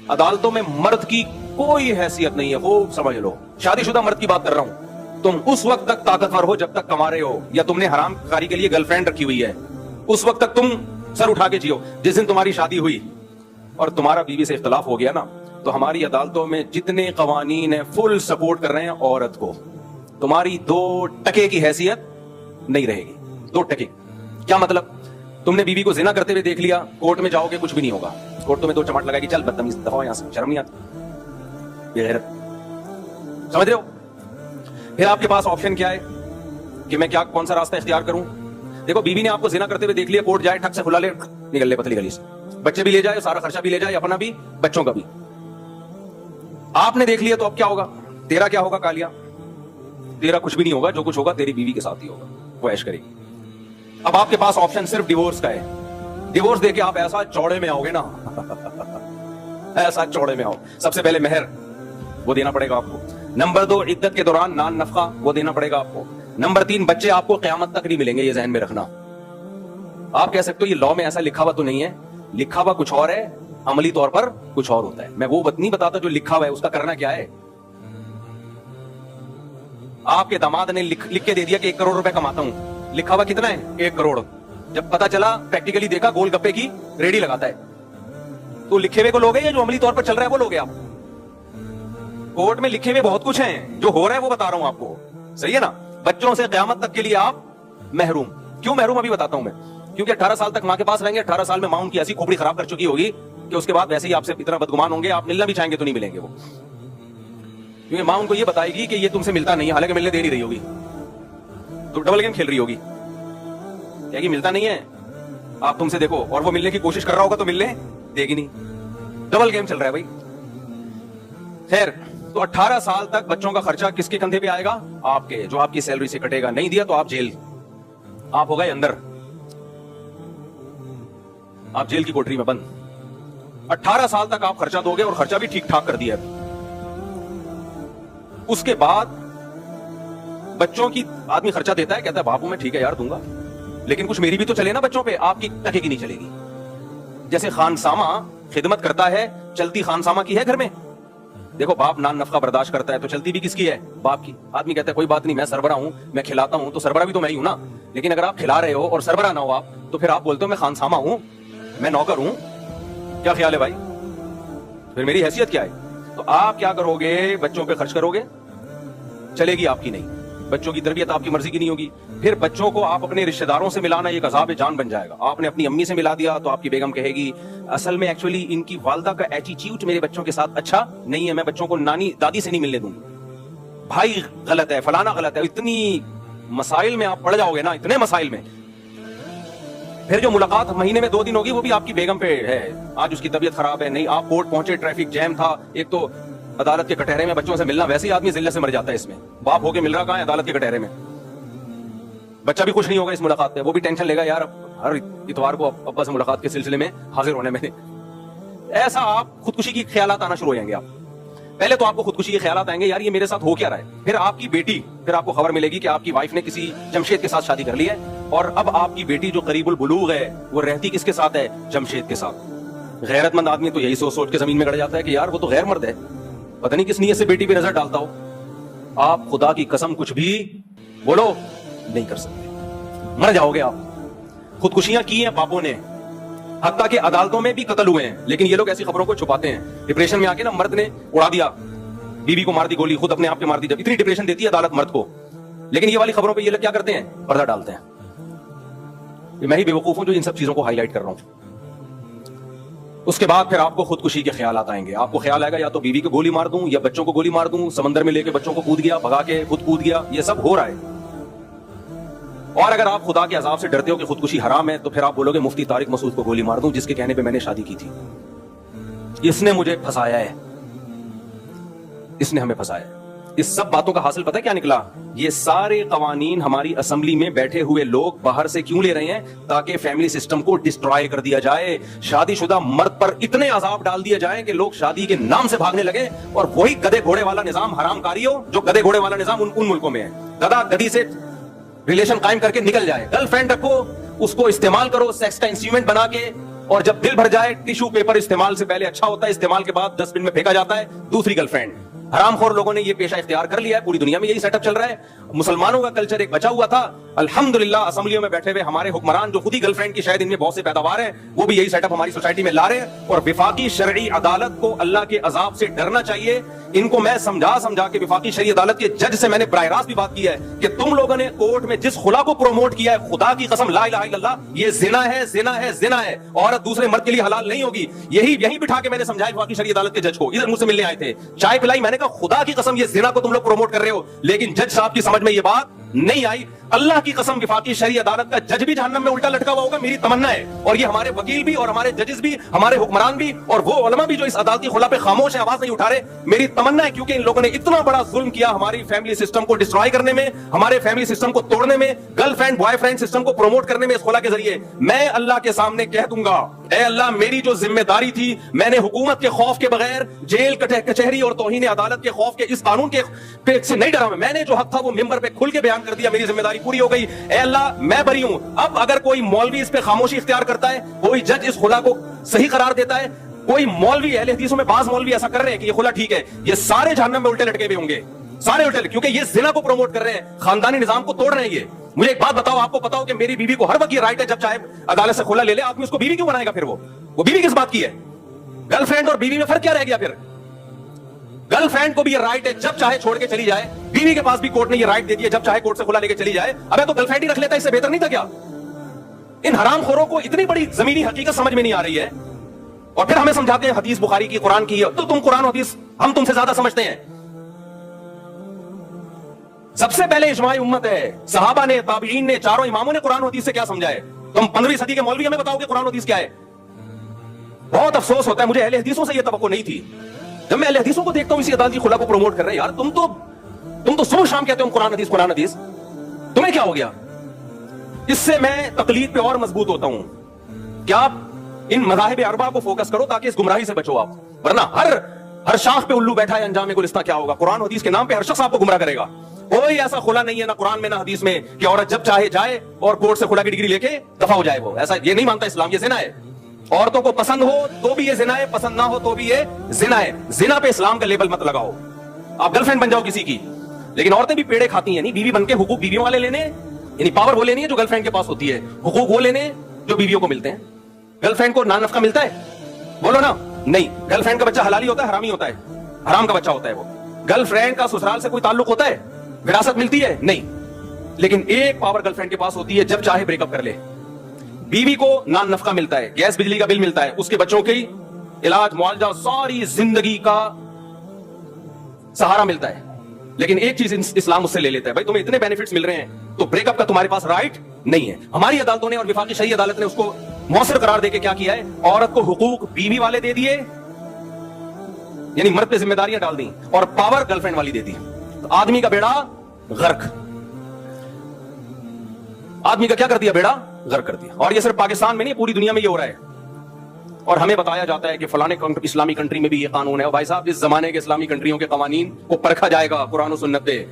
अदालतों में मर्द की कोई हैसियत नहीं है, वो समझ लो। शादीशुदा मर्द की बात कर रहा हूं। तुम उस वक्त तक ताकतवर हो जब तक कमा रहे हो, या तुमने हराम कारी के लिए गर्लफ्रेंड रखी हुई है, उस वक्त तक तुम सर उठा के जियो। जिस दिन तुम्हारी शादी हुई और तुम्हारा बीवी से इख्तलाफ हो गया ना, तो हमारी अदालतों में जितने कवानीन है फुल सपोर्ट कर रहे हैं औरत को। तुम्हारी 2 टके की हैसियत नहीं रहेगी। 2 टके क्या मतलब? तुमने बीवी को जिना करते हुए देख लिया, कोर्ट में जाओगे कुछ भी नहीं होगा, कोर्ट तुम्हें 2 चमाट लगाएगी, चल बदतमीज दफा यहां से, शर्म नहीं आती, बेगैरत। समझ रहे हो? फिर आपके पास ऑप्शन क्या है कि मैं क्या कौन सा रास्ता इख्तियार करूं? देखो, बीवी ने आपको जिना करते हुए देख लिया, कोर्ट जाए, ठक से खुला ले, निकल ले पतली गली से, बच्चे भी ले जाए, सारा खर्चा भी ले जाए, अपना भी बच्चों का भी। आपने देख लिया तो अब क्या होगा? तेरा क्या होगा कालिया? तेरा कुछ भी नहीं होगा, जो कुछ होगा तेरी बीवी के साथ ही होगा, वो ऐश करेगी। अब आपके पास ऑप्शन सिर्फ डिवोर्स का है। डिवोर्स देके आप ऐसा चौड़े में आओगे ना ऐसा चौड़े में आओ। सबसे पहले मेहर वो देना पड़ेगा आपको। नंबर 2, इद्दत के दौरान नान नफका वो देना पड़ेगा आपको। नंबर 3, बच्चे आपको क़यामत तक नहीं मिलेंगे, ये ज़हन में रखना। आप कह सकते हो ये लॉ में ऐसा लिखा हुआ तो नहीं है, लिखा हुआ कुछ और है, अमली तौर पर कुछ और होता है। मैं वो नहीं बताता जो लिखा हुआ है, उसका करना क्या है। आपके दामाद ने लिख के दे दिया कि 1 करोड़ रुपए कमाता हूं, लिखा हुआ कितना है? 1 करोड़। जब पता चला, प्रैक्टिकली देखा, गोलगप्पे की रेडी लगाता है, तो लिखे हुए को लोगे या जो अमली तौर पर चल रहा है वो लोगे आप? कोर्ट में लिखे हुए बहुत कुछ हैं, जो हो रहा है वो बता रहा हूं आपको, सही है ना? बच्चों से क़यामत तक के लिए आप महरूम। क्यों महरूम अभी बताता हूं मैं। क्योंकि 18 साल तक मां के पास रहेंगे, 18 साल में मां उनकी ऐसी खोपड़ी खराब कर चुकी होगी कि उसके बाद वैसे ही आपसे इतना बदगुमान होंगे, आप मिलना भी चाहेंगे तो नहीं मिलेंगे वो। क्योंकि मां उनको ये बताएगी कि ये तुमसे मिलता नहीं है, हालांकि मिलने दे नहीं रही होगी, तो डबल गेम खेल रही होगी, क्या कि मिलता नहीं है, आप तुमसे देखो, और वो मिलने की कोशिश कर रहा होगा तो मिलने देगी नहीं। डबल गेम चल रहा है भाई। खैर, तो 18 साल तक बच्चों का खर्चा किसके कंधे पे आएगा? आपके, जो आपकी सैलरी से कटेगा। नहीं दिया तो आप जेल, आप हो गए अंदर, आप जेल की कोठरी में बंद। 18 साल तक आप खर्चा दोगे, और खर्चा भी ठीक ठाक कर दिया। उसके बाद बच्चों की आदमी खर्चा देता है, कहता है बापू मैं ठीक है यार दूंगा, लेकिन कुछ मेरी भी तो चले ना बच्चों पे, आपकी टके की नहीं चलेगी। जैसे खानसामा खिदमत करता है, चलती खानसामा की है घर में। देखो, बाप नान नफका बर्दाश्त करता है तो चलती भी किसकी है? बाप की। आदमी कहता है कोई बात नहीं, मैं सरबरा हूं, मैं खिलाता हूं, तो सरबरा भी तो मैं ही हूं ना। लेकिन अगर आप खिला रहे हो और सरबरा ना हो आप, तो फिर आप बोलते हो मैं खानसामा हूं, मैं नौकर हूं। क्या ख्याल है भाई? फिर मेरी हैसियत क्या है? तो आप क्या करोगे? बच्चों पे खर्च करोगे, चलेगी आपकी नहीं। बच्चों की तरबियत आपकी मर्जी की नहीं होगी। फिर बच्चों को आप अपने रिश्तेदारों से मिलाना एक अज़ाब जान बन जाएगा। आपने अपनी अम्मी से मिला दिया तो आपकी बेगम कहेगी असल में एक्चुअली इनकी वालदा का एटीट्यूड मेरे बच्चों के साथ अच्छा नहीं है, मैं बच्चों को नानी दादी से नहीं मिलने दूंगी। भाई गलत है, फलाना गलत है। इतनी मसाइल में आप पड़ जाओगे ना, इतने मसाइल में। फिर जो मुलाकात महीने में 2 दिन होगी वो भी आपकी बेगम पे है। आज उसकी तबीयत खराब है, नहीं आप कोर्ट पहुंचे, ट्रैफिक जैम था, एक तो अदालत के कटहरे में बच्चों से मिलना, वैसे ही आदमी जिल्लत से मर जाता है इसमें। बाप होके मिल रहा कहां है? अदालत के कटहरे में। बच्चा भी खुश नहीं होगा इस मुलाकात पे, वो भी टेंशन लेगा यार हर इतवार को अब्बा से मुलाकात के सिलसिले में हाजिर होने में। ऐसा आप खुदकुशी की ख्यालात आना शुरू हो जाएंगे। आप पहले तो आपको खुदकुशी के ख्यालात आएंगे, यार ये मेरे साथ हो क्या रहा है। फिर आपकी बेटी, फिर आपको खबर मिलेगी कि आपकी वाइफ ने किसी जमशेद के साथ शादी कर ली है, और अब आपकी बेटी जो करीबुल बुलूग है वो रहती किसके साथ है? जमशेद के साथ। गैरतमंद आदमी तो यही सोच सोच के जमीन में गड़ जाता है कि यार वो तो गैर मर्द है, पता नहीं किस नीयत से बेटी पे नजर डालता हो। आप खुदा की कसम कुछ भी बोलो नहीं कर सकते, मर जाओगे आप। खुदकुशियां की हैं बापों ने, हत्ता के अदालतों में भी कत्ल हुए हैं, लेकिन ये लोग ऐसी खबरों को छुपाते हैं। डिप्रेशन में आके ना मर्द ने उड़ा दिया, बीवी को मार दी गोली, खुद अपने आप के मार दी। जब इतनी डिप्रेशन देती है अदालत मर्द को, लेकिन ये वाली खबरों पे ये लोग क्या करते हैं? पर्दा डालते हैं। मैं ही बेवकूफ हूं जो इन सब चीजों को हाईलाइट कर रहा हूं। उसके बाद फिर आपको खुदकुशी के ख्यालात आएंगे। आपको ख्याल आएगा या तो बीवी को गोली मार दूं, या बच्चों को गोली मार दूं, समंदर में लेके बच्चों को कूद गया, भगा के खुद कूद गया। ये सब हो रहा है। और अगर आप खुदा के अजाब से डरते हो कि खुदकुशी हराम है, तो फिर आप बोलोगे मुफ्ती तारिक मसूद को गोली मार दूं, जिसके कहने पे मैंने शादी की थी, इसने मुझे फंसाया है, इसने हमें फंसाया है। इस सब बातों का हासिल पता है क्या निकला? ये सारे कवानीन हमारी असेंबली में बैठे हुए लोग बाहर से क्यों ले रहे हैं? ताकि फैमिली सिस्टम को डिस्ट्रॉय कर दिया जाए, शादीशुदा मर्द पर इतने अजाब डाल दिए जाए कि लोग शादी के नाम से भागने लगे, और वही गधे घोड़े वाला निजाम हरामकारी हो जो गधे घोड़े वाला निजाम उन मुल्कों में है। गधा गधी से रिलेशन कायम करके निकल जाए, गर्लफ्रेंड रखो, उसको इस्तेमाल करो सेक्स का इंस्ट्रूमेंट बना के, اور جب دل بھر جائے ٹیشو پیپر استعمال سے پہلے اچھا ہوتا ہے, استعمال کے بعد ڈسٹ بن میں پھینکا جاتا ہے. دوسری گرل فرینڈ. حرام خور لوگوں نے یہ پیشہ اختیار کر لیا ہے, پوری دنیا میں یہی سیٹ اپ چل رہا ہے. مسلمانوں کا کلچر ایک بچا ہوا تھا, الحمدللہ اسمبلیوں میں بیٹھے ہوئے ہمارے حکمران جو خود ہی گرل فرینڈ کی شاید ان میں بہت سے پیداوار ہیں, وہ بھی یہی سیٹ اپ ہماری سوسائٹی میں لا رہے ہیں. اور وفاقی شرعی عدالت کو اللہ کے عذاب سے ڈرنا چاہیے. ان کو میں سمجھا کے وفاقی شرعی عدالت کے جج سے میں نے براہ راست بھی بات کی ہے کہ تم لوگوں نے کورٹ میں جس خلا کو پروموٹ کیا ہے, خدا کی قسم لا الہ الا اللہ, یہ زنا ہے, زنا ہے, زنا ہے. عورت دوسرے مرد کے لیے حلال نہیں ہوگی. یہیں بٹھا کے میں نے سمجھایا وفاقی شرعی عدالت کے جج کو, ادھر مجھ سے ملنے آئے تھے, چائے پلائی, میں نے کہا خدا کی قسم یہ زنا کو تم لوگ پروموٹ کر رہے ہو. لیکن جج صاحب کی سمجھ میں یہ بات نہیں آئی. اللہ کی قسم وفاقی شرعی عدالت کا جج بھی جہنم میں الٹا لٹکا ہوا ہوگا, میری تمنا ہے. اور یہ ہمارے وکیل بھی اور ہمارے ججز بھی, ہمارے حکمران بھی اور وہ علماء بھی جو اس عدالتی خلا پہ خاموش ہیں, آواز نہیں اٹھا رہے, میری تمنا ہے. کیونکہ ان لوگوں نے اتنا بڑا ظلم کیا ہماری فیملی سسٹم کو ڈسٹرائے کرنے میں, ہمارے فیملی سسٹم کو توڑنے میں, girl friend boy friend system کو پروموٹ کرنے میں اس خلا کے ذریعے. میں اللہ کے سامنے کہہ دوں گا, اے اللہ میری جو ذمہ داری تھی, میں نے حکومت کے خوف کے بغیر, جیل کچہری اور توہین عدالت کے خوف کے, اس قانون کے سے نہیں ڈرا. میں نے جو حق تھا وہ ممبر پہ کھل کے بیان کر دیا, میری ذمہ داری پوری ہو گئی. اے اللہ میں بری ہوں. اب اگر کوئی مولوی اس پہ خاموشی اختیار کرتا ہے, کوئی جج اس خلا کو صحیح قرار دیتا ہے, کوئی مولوی, اہل حدیثوں میں بعض مولوی ایسا کر رہے ہیں کہ یہ خلا ٹھیک ہے, یہ سارے جہنم میں الٹے لٹکے ہوئے ہوں گے, سارے الٹے, کیونکہ یہ زنا کو پروموٹ کر رہے ہیں, خاندانی نظام کو توڑ رہے ہیں. یہ مجھے ایک بات بتاؤ, آپ کو پتا ہو کہ میری بیوی کو ہر وقت یہ رائٹ ہے جب چاہے عدالت سے کھلا لے لے, آدمی اس کو بیوی کیوں بنائے گا؟ پھر وہ بیوی کس بات کی ہے؟ گرل فرینڈ اور بیوی میں فرق کیا رہ گیا؟ پھر گرل فرینڈ کو بھی یہ رائٹ ہے جب چاہے چھوڑ کے چلی جائے, بیوی کے پاس بھی کورٹ نے یہ رائٹ دے دی ہے جب چاہے کورٹ سے کھلا لے کے چلی جائے. ابے تو گرل فرینڈ ہی رکھ لیتا, اس سے بہتر نہیں تھا کیا؟ ان حرام خوروں کو اتنی بڑی زمینی حقیقت سمجھ میں نہیں آ رہی ہے, اور پھر ہمیں سمجھاتے ہیں حدیث بخاری کی, قرآن کی, تو تم قرآن و حدیث ہم تم سے زیادہ سمجھتے ہیں. سب سے پہلے اجماع امت ہے, صحابہ نے, تابعین نے, چاروں اماموں نے قرآن و حدیث سے کیا سمجھا ہے. تم 15ویں صدی کے مولوی ہمیں بتاؤ کہ قرآن و حدیث کیا ہے. بہت افسوس ہوتا ہے, مجھے اہل حدیثوں سے یہ توقع نہیں تھی. جب میں اہل حدیثوں کو دیکھتا ہوں اسی عدالتی خلا کو پروموٹ کر رہے ہیں, یار تم تو صبح شام کہتے ہو قرآن حدیث قرآن حدیث, تمہیں کیا ہو گیا؟ اس سے میں تقلید پہ اور مضبوط ہوتا ہوں کہ آپ ان مذاہب اربعہ کو فوکس کرو تاکہ اس گمراہی سے بچو آپ, ورنہ ہر شاخ پہ الو بیٹھا ہے, انجام گلستہ کیا ہوگا. قرآن حدیث کے نام پہ ہر شخص آپ کو گمراہ کرے گا. کوئی ایسا خلا نہیں ہے نہ قرآن میں نہ حدیث میں کہ عورت جب چاہے جائے اور کورٹ سے خلا کی ڈگری لے کے دفع ہو جائے. وہ ایسا یہ نہیں مانتا اسلام, یہ زنا ہے. عورتوں کو پسند ہو تو بھی یہ زنا ہے, پسند نہ ہو تو بھی یہ زنا ہے. زنا پہ اسلام کا لیبل مت لگاؤ. آپ گرل فرینڈ بن جاؤ کسی کی, لیکن عورتیں بھی پیڑے کھاتی ہیں. نہیں, بیوی بن کے حقوق بیویوں والے لینے, یعنی پاور وہ لینی ہے جو گرل فرینڈ کے پاس ہوتی ہے, حقوق وہ لینے جو بیویوں کو ملتے ہیں. گرل فرینڈ کو نان نفقہ ملتا ہے؟ بولو نا. نہیں, گرل فرینڈ کا بچہ حلالی ہوتا ہے حرامی ہوتا ہے؟ حرام کا بچہ ہوتا ہے وہ. گرل فرینڈ کا سسرال سے کوئی تعلق ہوتا ہے؟ وراثت ملتی ہے؟ نہیں. لیکن ایک پاور گرل فرینڈ کے پاس ہوتی ہے, جب چاہے بریک اپ کر لے. بیوی کو نان نفقہ ملتا ہے, گیس بجلی کا بل ملتا ہے, اس کے بچوں کی علاج معالجہ ساری زندگی کا سہارا ملتا ہے. لیکن ایک چیز اسلام اس سے لے لیتا ہے, بھائی تمہیں اتنے بینیفٹس مل رہے ہیں تو بریک اپ کا تمہارے پاس رائٹ نہیں ہے. ہماری عدالتوں نے اور وفاقی شرعی عدالت نے اس کو مؤثر قرار دے کے کیا کیا ہے, عورت کو حقوق بیوی والے دے دیے, یعنی مرد پہ ذمہ داریاں ڈال دیں, اور پاور گرل فرینڈ والی دے دی. آدمی کا بیڑا غرق, آدمی کا کیا کر دیا, بیڑا غرق کر دیا. اور یہ صرف پاکستان میں نہیں, پوری دنیا میں یہ ہو رہا ہے. اور ہمیں بتایا جاتا ہے کہ فلانے اسلامی کنٹری میں بھی یہ قانون ہے. اور بھائی صاحب, اس زمانے کے اسلامی کنٹریوں کے قوانین کو پرکھا جائے گا قرآن و سنت پہ.